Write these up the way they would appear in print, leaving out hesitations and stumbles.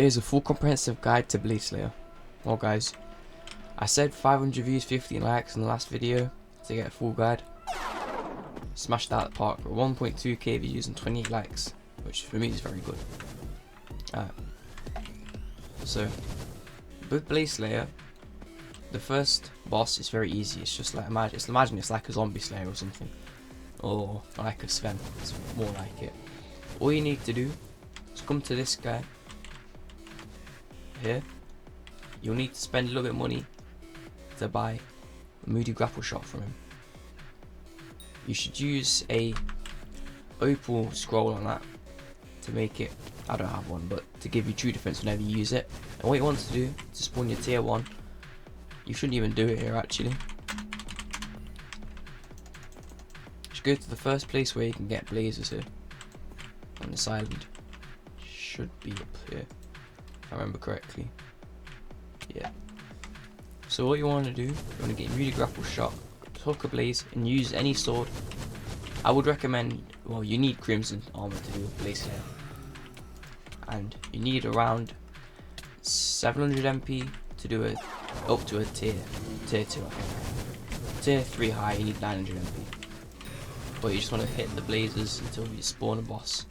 Here's a full comprehensive guide to Blade Slayer. Well guys, I said 500 views, 15 likes in the last video to get a full guide. Smashed out the park with 1.2k views and 28 likes, which for me is very good. So, with Blade Slayer, the first boss is very easy. It's just like imagine it's like a zombie slayer or something, or like a Sven. It's more like it. All you need to do is come to this guy here. You'll need to spend a little bit of money to buy a moody grapple shot from him. You should use a opal scroll on that to make it, I don't have one, but to give you true defense whenever you use it. And what you want to do to spawn your tier 1, you shouldn't even do it here actually. Just go to the first place where you can get blazers here on this island. Should be up here if I remember correctly. Yeah. So what you want to do, you want to get moody grapple shot, hook a blaze, and use any sword. I would recommend, well, you need crimson armor to do Blaze Slayer, and you need around 700 MP to do it up to a tier 2. I think. Tier 3 high, you need 900 MP. But you just want to hit the blazers until you spawn a boss.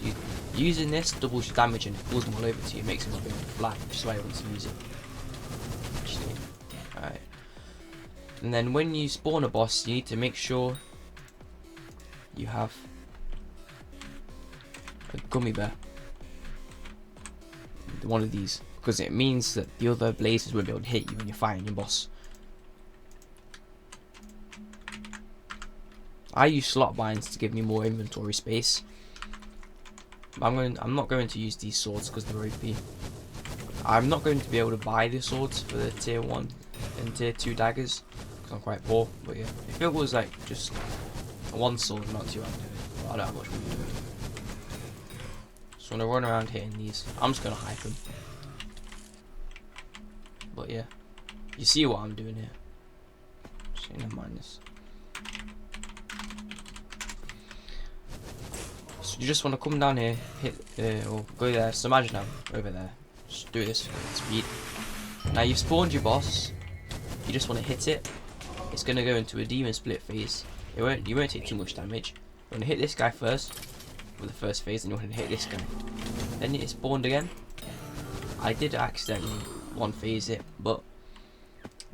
So using this doubles your damage and it pulls them all over to you, makes them a bit flat, which is why I want to use it. Alright. And then when you spawn a boss, you need to make sure you have a gummy bear. One of these, because it means that the other blazers won't be able to hit you when you're fighting your boss. I use slot binds to give me more inventory space. I'm not going to use these swords because they're OP. I'm not going to be able to buy the swords for the tier 1 and tier 2 daggers because I'm quite poor. But yeah, if it was like just one sword, not two, I'd do it. But I don't have much money to do it. Just want to run around hitting these. I'm just going to hype them. But yeah, you see what I'm doing here. Just never mind this. So you just want to come down here, hit, or go there. So imagine I'm over there. Just do this at speed. Now you've spawned your boss. You just want to hit it. It's going to go into a demon split phase. You won't take too much damage. You want to hit this guy first with the first phase, and you want to hit this guy. Then it spawned again. I did accidentally one phase it, but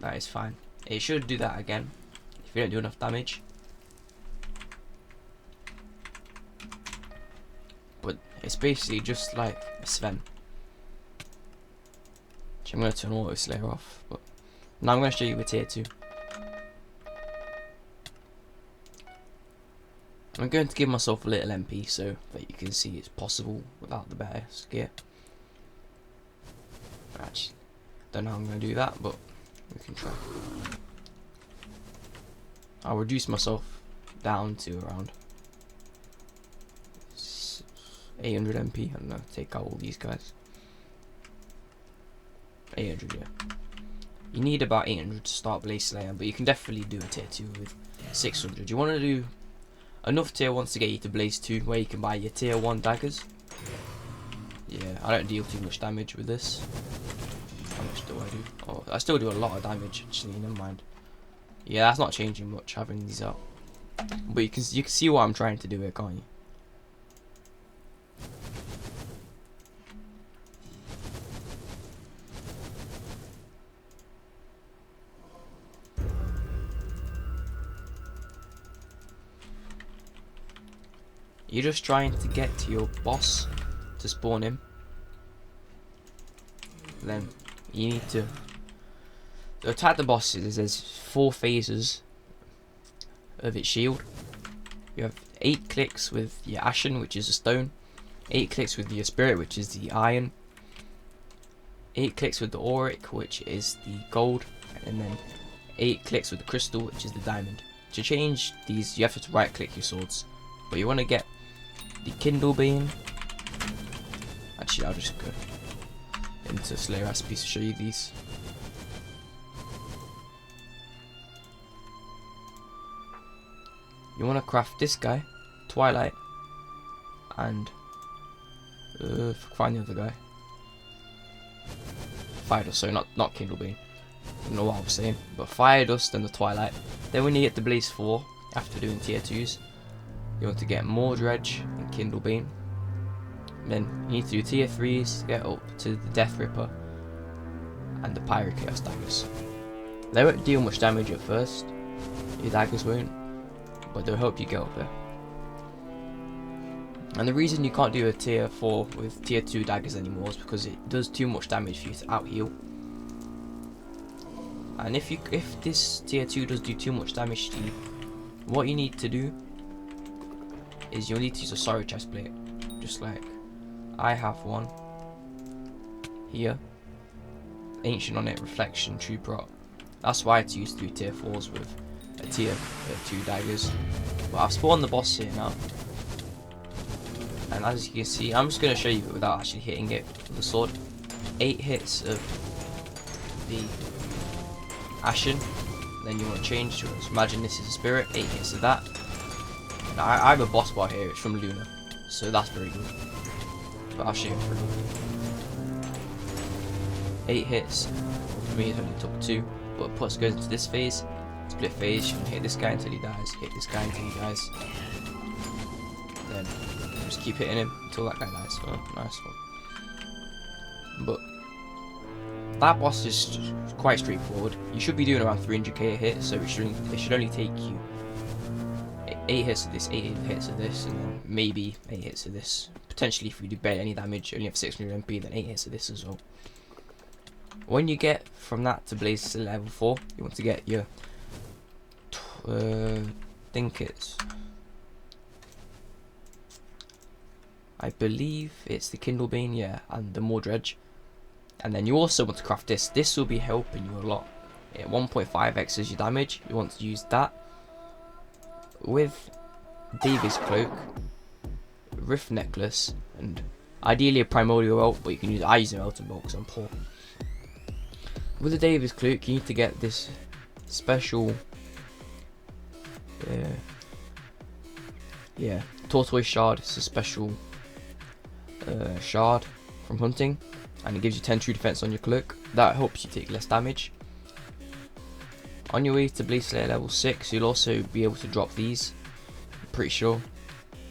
that is fine. It should do that again if you don't do enough damage. But it's basically just like a Sven. I'm going to turn Auto Slayer off, but now I'm going to show you a tier 2. I'm going to give myself a little MP so that you can see it's possible without the best gear. Actually, don't know how I'm going to do that, but we can try. I'll reduce myself down to around 800 MP. I don't know, take out all these guys. 800, yeah. You need about 800 to start Blade Slayer, but you can definitely do a tier 2 with 600. You want to do enough tier 1s to get you to Blaze 2, where you can buy your tier 1 daggers. Yeah, I don't deal too much damage with this. How much do I do? Oh, I still do a lot of damage, actually, never mind. Yeah, that's not changing much, having these up. But you can see what I'm trying to do here, can't you? You're just trying to get to your boss to spawn him. Then you need to attack the bosses. There's 4 phases of its shield. You have 8 clicks with your Ashen, which is a stone. 8 clicks with your Spirit, which is the iron. 8 clicks with the Auric, which is the gold. And then 8 clicks with the Crystal, which is the diamond. To change these, you have to right click your swords. But you want to get the Kindle Beam. Actually, I'll just go into Slayer recipes to show you these. You want to craft this guy, Twilight, and Find the other guy. Fire Dust, so not Kindle Beam. I don't know what I was saying, but Fire Dust and the Twilight. Then when you get the Blaze 4, after doing tier 2s, you want to get more Dredge and Kindle Beam. Then you need to do tier 3s to get up to the Death Ripper and the Pyro Chaos Daggers. They won't deal much damage at first, your daggers won't, but they'll help you get up there. And the reason you can't do a tier 4 with tier 2 daggers anymore is because it does too much damage for you to out heal. And if this tier 2 does do too much damage to you, what you need to do is you'll need to use a sorrow chest plate, just like I have one here, ancient on it, reflection, true prot. That's why it's used to do tier 4s with a tier 2 daggers. But I've spawned the boss here now, and as you can see, I'm just going to show you it without actually hitting it with the sword. 8 hits of the Ashen, then you want to change to, imagine this is a spirit, 8 hits of that. Now, I have a boss bar here, it's from Luna, so that's very good, but I'll show you through. 8 hits, for me it only took 2, but goes into this phase, split phase, you can hit this guy until he dies, hit this guy until he dies, then just keep hitting him until that guy dies. Oh, nice one. But that boss is quite straightforward. You should be doing around 300k a hit, so it should only take you 8 hits of this, 8 hits of this, and then maybe 8 hits of this. Potentially, if you do barely any damage, only have 600 MP, then 8 hits of this as well. When you get from that to Blaze level 4, you want to get your I believe it's the Kindle Bean, yeah, and the more Dredge. And then you also want to craft this. This will be helping you a lot. It 1.5x is your damage. You want to use that with Davy's Cloak, Rift Necklace, and ideally a Primordial Belt, but you can use, I use an Elton Belt because I'm poor. With the Davy's Cloak, you need to get this special Tortoise Shard. It's a special shard from hunting, and it gives you 10 true defense on your cloak. That helps you take less damage. On your way to Blade Slayer level 6, you'll also be able to drop these, I'm pretty sure.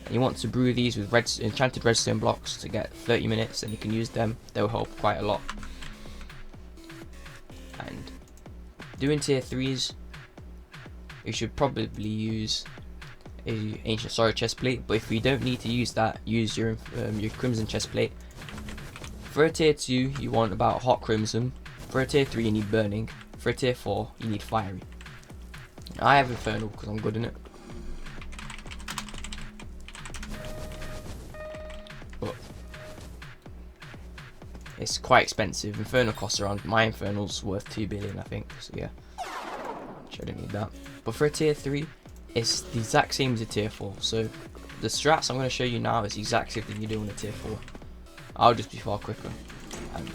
And you want to brew these with enchanted redstone blocks to get 30 minutes, and you can use them. They'll help quite a lot. And doing tier 3s, you should probably use a ancient sorrow chest plate, but if you don't need to use that, use your crimson chest plate. For a tier 2 you want about hot crimson, for a tier 3 you need burning, for a tier 4 you need fiery. I have infernal because I'm good in it, but it's quite expensive. Infernal costs around, my infernal's worth 2 billion I think, so yeah, I don't need that. But for a tier 3 it's the exact same as a tier 4, so the strats I'm going to show you now is the exact same thing you do on a tier 4. I'll just be far quicker. And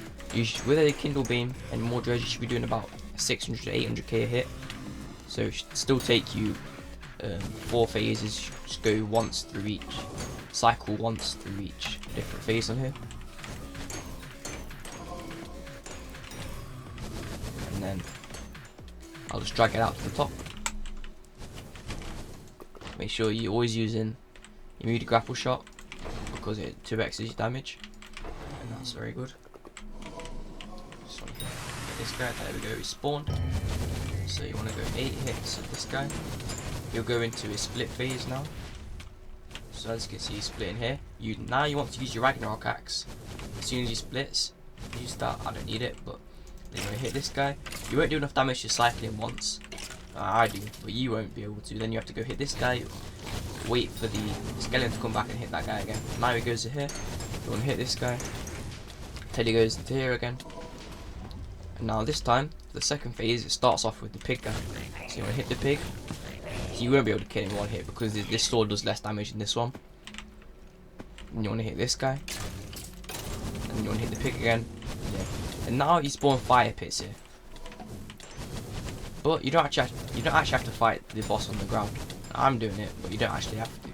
with a Kindle Beam and more Dredge, you should be doing about 600 to 800k a hit, so it should still take you 4 phases. Just go once through each, cycle once through each different phase on here, and then I'll just drag it out to the top. Make sure you're always using your Moody Grapple Shot because it 2x's your damage, and that's very good. So get this guy, there we go, he's spawned. So you want to go 8 hits of this guy. You'll go into a split phase now. So as you can see, he's splitting here. Now you want to use your Ragnarok Axe. As soon as he splits, use that. I don't need it, but then you're going to hit this guy. You won't do enough damage to cycle him once. I do, but you won't be able to. Then you have to go hit this guy, wait for the skeleton to come back and hit that guy again. Now he goes to here, you want to hit this guy until he goes into here again. And now this time, the second phase, it starts off with the pig guy. So you want to hit the pig. So you won't be able to kill him in one hit because this sword does less damage than this one. And you want to hit this guy, and you want to hit the pig again. Yeah. And now you spawn fire pits here. But you don't actually have to fight the boss on the ground. I'm doing it, but you don't actually have to.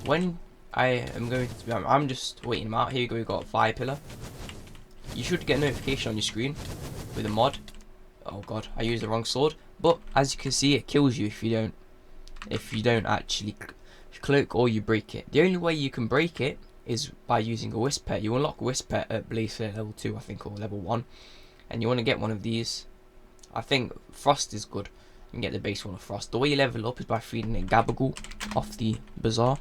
When I am going to be. I'm just waiting them out. Here you go. We got Fire Pillar. You should get a notification on your screen with a mod. Oh god, I used the wrong sword. But as you can see, it kills you if you don't actually cloak or you break it. The only way you can break it is by using a Wisp Pet. You unlock Wisp Pet at Blaze level 2, I think, or level 1, and you want to get one of these. I think Frost is good. You can get the base one of Frost. The way you level up is by feeding it Gabagool off the bazaar.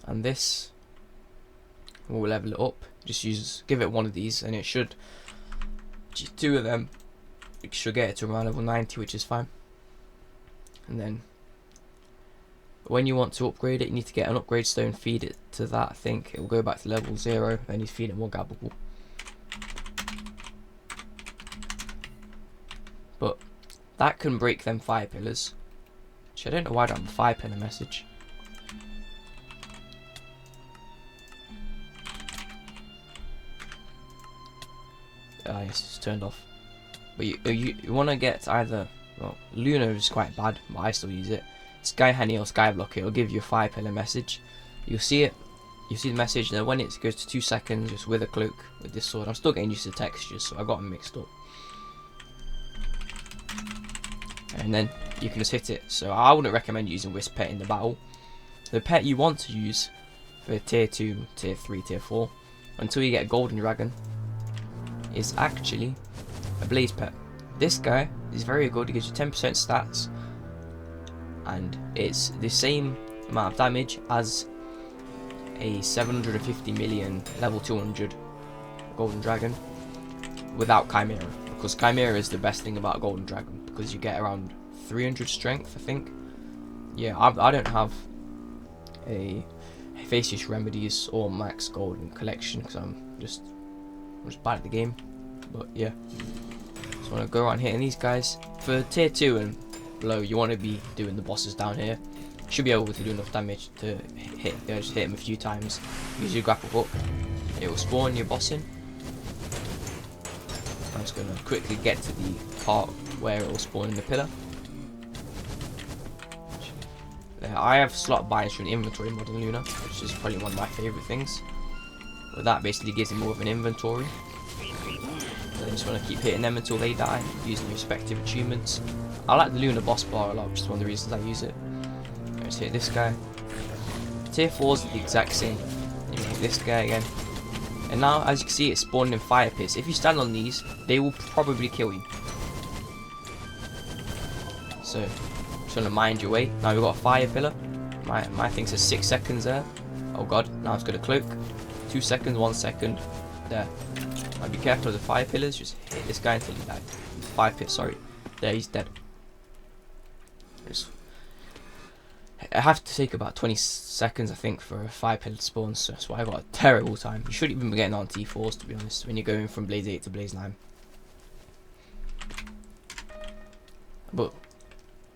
And this will level it up. Just give it one of these, and it should. Two of them, it should get it to around level 90, which is fine. And then, when you want to upgrade it, you need to get an upgrade stone, feed it to that. I think it will go back to level 0. Then you feed it more Gabagool. But that can break them fire pillars. Which I don't know why I don't have a fire pillar message. Yes, it's turned off. But you want to get either, well, Luna is quite bad, but I still use it. Sky Honey or SkyBlock, it'll give you a fire pillar message. You'll see it. You see the message. Then when it goes to 2 seconds, just Wither Cloak with this sword. I'm still getting used to the textures, so I got them mixed up. And then you can just hit it. So I wouldn't recommend using Wisp Pet in the battle. The pet you want to use for tier 2, tier 3, tier 4, until you get a Golden Dragon, is actually a Blaze Pet. This guy is very good. He gives you 10% stats, and it's the same amount of damage as a 750 million level 200 Golden Dragon without Chimera, because Chimera is the best thing about Golden Dragon, because you get around 300 strength, I think. Yeah, I don't have a Facius Remedies or Max Golden collection because I'm just bad at the game. But yeah, just want to go around hitting these guys. For tier 2 and below, you want to be doing the bosses down here. You should be able to do enough damage to hit. Just hit them a few times. Use your grapple hook. It will spawn your boss in. I'm just going to quickly get to the part where it will spawn in the pillar. I have slot buys from the inventory mod in Luna, which is probably one of my favourite things. But that basically gives you more of an inventory. So I just want to keep hitting them until they die, using the respective achievements. I like the Luna boss bar a lot, which is one of the reasons I use it. Let's hit this guy. Tier 4's the exact same. You hit this guy again. And now, as you can see, it's spawning in fire pits. If you stand on these, they will probably kill you. So, just want to mind your way. Now we've got a fire pillar. My thing says 6 seconds there. Oh god, now it's got a cloak. 2 seconds, 1 second. There. Now be careful of the fire pillars. Just hit this guy until he dies. Fire pit, sorry. There, he's dead. I have to take about 20 seconds, I think, for a fire pillar to spawn. So that's why I got a terrible time. You shouldn't even be getting on T4s, to be honest, when you're going from Blaze 8 to Blaze 9. But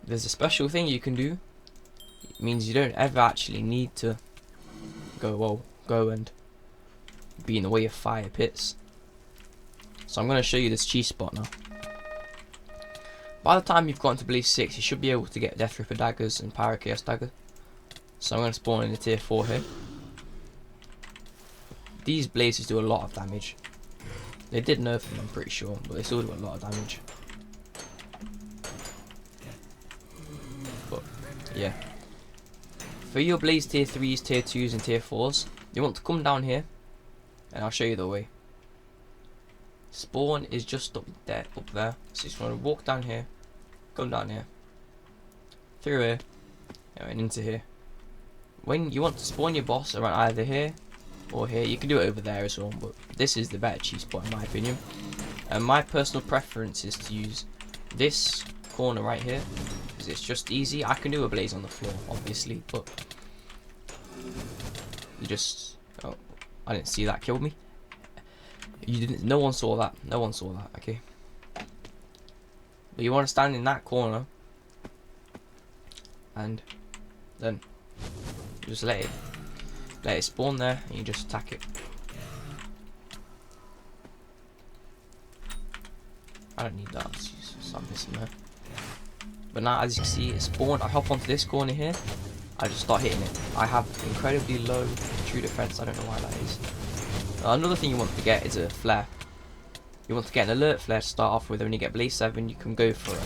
there's a special thing you can do. It means you don't ever actually need to go and be in the way of fire pits. So I'm going to show you this cheese spot now. By the time you've gotten to Blaze 6, you should be able to get Death Ripper daggers and Pyro Chaos dagger. So I'm going to spawn in the tier 4 here. These blazes do a lot of damage. They did nerf them, I'm pretty sure, but they still do a lot of damage. But yeah, for your Blaze tier 3s, tier 2s and tier 4s, you want to come down here and I'll show you the way. Spawn is just up there. So you just want to walk down here, come down here, through here, and into here. When you want to spawn your boss around either here or here, you can do it over there as well, but this is the better cheese spot in my opinion. And my personal preference is to use this corner right here, because it's just easy. I can do a blaze on the floor, obviously, but you just... oh, I didn't see that killed me. You didn't. No one saw that. No one saw that. Okay. But you want to stand in that corner, and then just let it spawn there, and you just attack it. I don't need that. Stop missing there. But now, as you can see, it's spawned. I hop onto this corner here. I just start hitting it. I have incredibly low true defense. I don't know why that is. Another thing you want to get is a flare. You want to get an alert flare to start off with. When you get Blaze 7, you can go for it.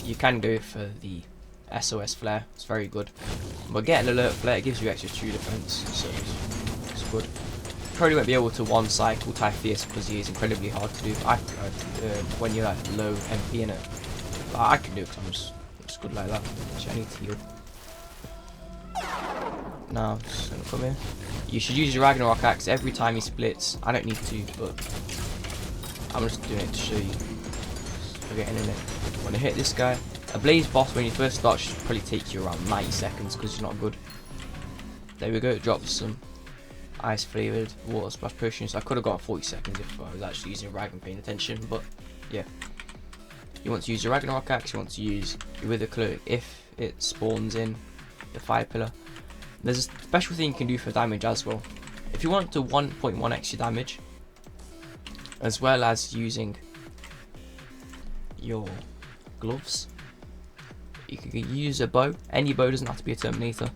You can go for the SOS flare. It's very good. But getting an alert flare, it gives you extra true defense, so it's good. Probably won't be able to one cycle Typhoeus because he is incredibly hard to do. When you're like low MP in it, but I can do it because I'm just good like that. Actually, I need to heal. Now I'm just gonna come here. You should use your Ragnarok axe every time he splits. I don't need to, but I'm just doing it to show you. We're getting in it. When I hit this guy, a Blaze boss when you first start should probably take you around 90 seconds because it's not good. There we go. It drops some ice flavoured water splash potions. I could have got 40 seconds if I was actually using Rag and paying attention, but yeah. You want to use your Ragnarok axe, you want to use your Wither Cloak if it spawns in the fire pillar. There's a special thing you can do for damage as well. If you want to 1.1 extra damage, as well as using your gloves, you can use a bow. Any bow, doesn't have to be a Terminator.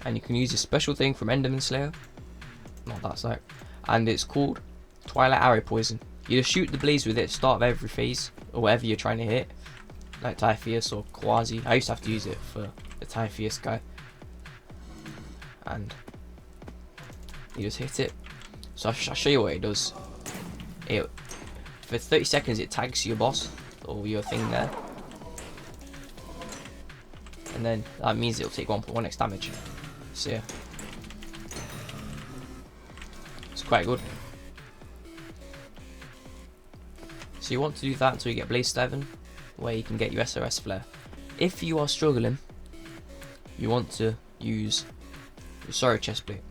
And you can use a special thing from Demon Slayer. Not that side. And it's called Twilight Arrow Poison. You just shoot the blaze with it at the start of every phase, or whatever you're trying to hit. Like Typhoeus or Quasi. I used to have to use it for the Typhoeus guy. And you just hit it. So I'll show you what it does. For 30 seconds it tags your boss, or your thing there. And then that means it'll take 1.1x damage. So yeah, it's quite good. So you want to do that until you get Blaze 7, where you can get your SOS flare. If you are struggling, you want to use your Sorrow Chestplate,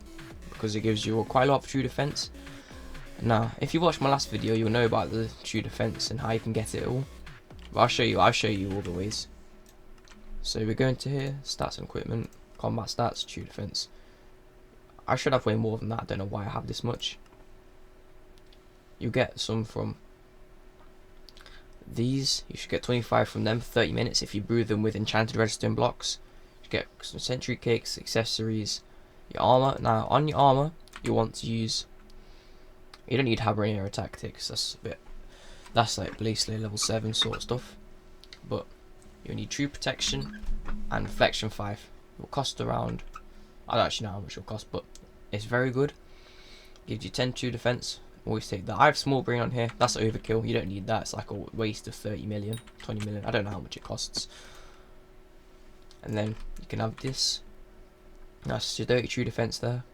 because it gives you quite a lot of true defense. Now, if you watched my last video, you'll know about the true defense and how you can get it all. But I'll show you all the ways. So we're going to here, stats and equipment, combat stats, true defense. I should have way more than that. I don't know why I have this much. You get some from these. You should get 25 from them for 30 minutes if you brew them with enchanted redstone blocks. You get some sentry cakes, accessories, your armor. Now on your armor, you want to use. You don't need Habanero tactics. That's like Blaze Slayer level 7 sort of stuff. But you'll need true protection and reflection 5. It will cost around. I don't actually know how much it will cost, but it's very good. Gives you 10 true defense. Always take that. I have small brain on here. That's overkill. You don't need that. It's like a waste of 30 million, 20 million. I don't know how much it costs. And then you can have this. That's your 30 true defense there,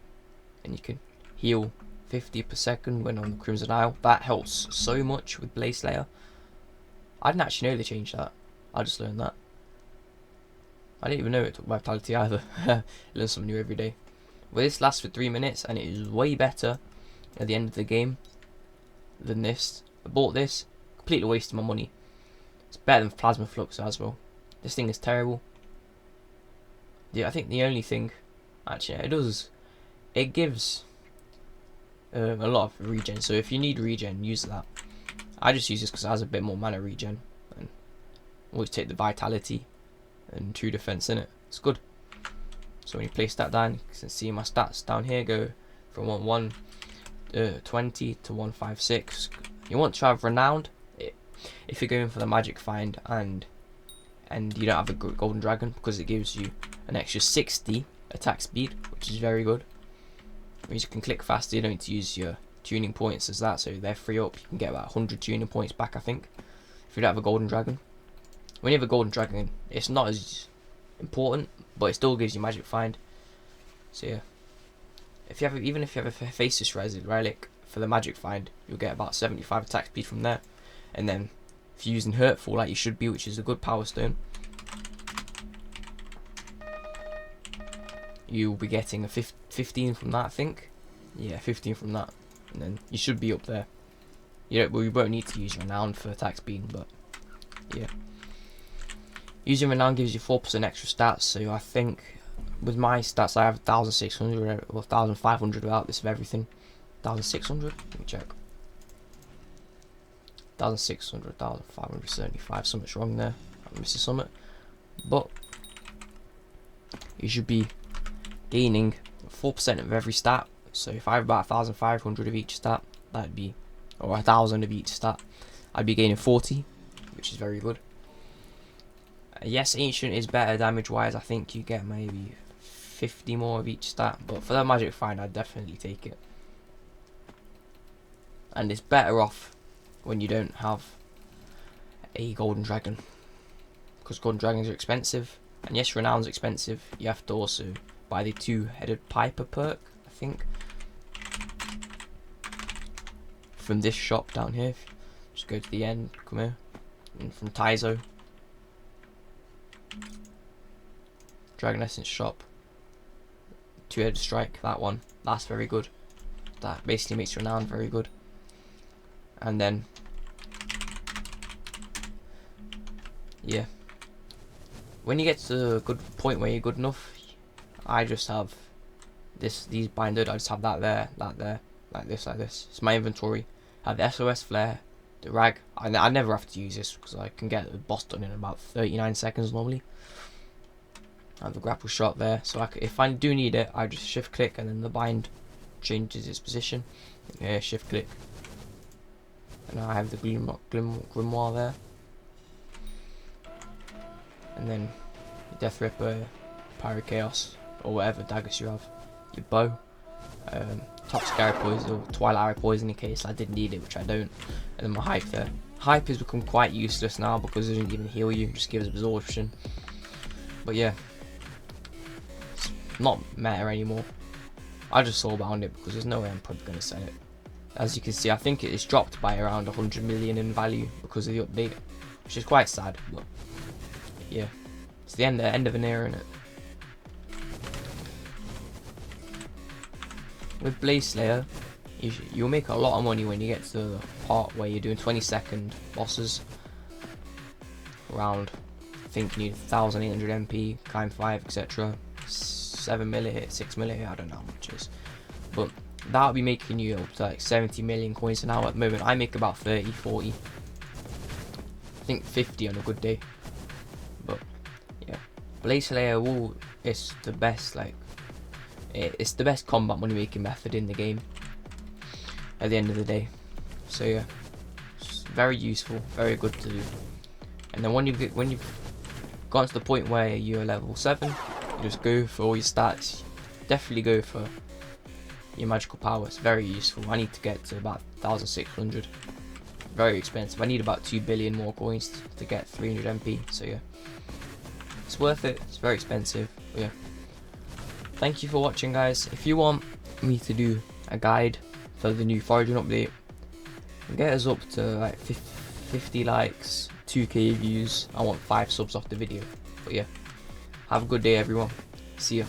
and you can heal 50 per second when on the Crimson Isle. That helps so much with Blaze Slayer. I didn't actually know they changed that. I just learned that. I didn't even know it took vitality either. Learn something new every day. Well, this lasts for 3 minutes and it is way better at the end of the game than this. I bought this, completely wasted my money. It's better than Plasma Flux as well. This thing is terrible. Yeah, I think the only thing, actually, it gives a lot of regen. So if you need regen, use that. I just use this because it has a bit more mana regen, and always take the vitality and true defense in it. It's good. So when you place that down, you can see my stats down here go from 120 to 156. You want to have renowned if you're going for the magic find and you don't have a golden dragon, because it gives you an extra 60 attack speed, which is very good. It means you can click faster. You don't need to use your tuning points as that, so they're free up. You can get about 100 tuning points back, I think, if you don't have a golden dragon. When you have a golden dragon, it's not as important, but it still gives you magic find. So yeah, even if you have a Faceless Relic for the magic find, you'll get about 75 attack speed from there. And then if you're using Hurtful like you should be, which is a good power stone, you'll be getting a 15 from that, I think. Yeah, 15 from that, and then you should be up there. Well, you won't need to use Renown for attack speed, but yeah. Using Renown gives you 4% extra stats, so I think with my stats I have 1,600 or 1,500 without this of everything. 1,600? Let me check. 1,600, 1,575. Something's wrong there. I'm missing something. But you should be gaining 4% of every stat. So if I have about 1,500 of each stat, that'd be, or 1,000 of each stat, I'd be gaining 40, which is very good. Yes, Ancient is better damage wise. I think you get maybe 50 more of each stat, but for that magic find, I'd definitely take it. And it's better off when you don't have a golden dragon, because golden dragons are expensive, and yes, renown's expensive. You have to also buy the two-headed piper perk, I think, from this shop down here. Just go to the end, come here, and from Taizo, Dragon Essence shop, two-headed strike, that one, that's very good. That basically makes renown very good. And then yeah, when you get to a good point where you're good enough, I just have these binded. I just have that there, like this. It's my inventory. I have the SOS flare, the rag. I never have to use this because I can get the boss done in about 39 seconds normally. I have the grapple shot there, so if I do need it, I just shift click and then the bind changes its position. Yeah, shift click. And I have the Gloomlock Grimoire there. And then your Death Ripper, Pyro Chaos, or whatever daggers you have. Your bow. Top Scary Poison, or Twilight Eye Poison in case I did need it, which I don't. And then my Hype there. Hype has become quite useless now because it doesn't even heal you, it just gives absorption. But yeah, it's not meta anymore. I just saw about it because there's no way I'm probably going to sell it. As you can see, I think it is dropped by around 100 million in value because of the update, which is quite sad. But yeah, it's the end of an era, innit? With Blaze Slayer, you'll make a lot of money when you get to the part where you're doing 20-second bosses. Around, I think you need 1,800 MP, Climb 5, etc. 7 milli hit, 6 milli hit, I don't know how much it is. But that'll be making you up to like 70 million coins an hour at the moment. I make about 30, 40. I think 50 on a good day. But yeah, Blaze Slayer it's the best, like, it's the best combat money making method in the game at the end of the day. So yeah, it's very useful, very good to do. And then when you've gotten to the point where you're level 7, you just go for all your stats. Definitely go for your magical power. It's very useful. I need to get to about 1,600. Very expensive. I need about 2 billion more coins to get 300 MP. So yeah, it's worth it. It's very expensive. But yeah, thank you for watching, guys. If you want me to do a guide for the new Foraging update, get us up to like 50 likes, 2k views. I want 5 subs off the video. But yeah, have a good day, everyone. See ya.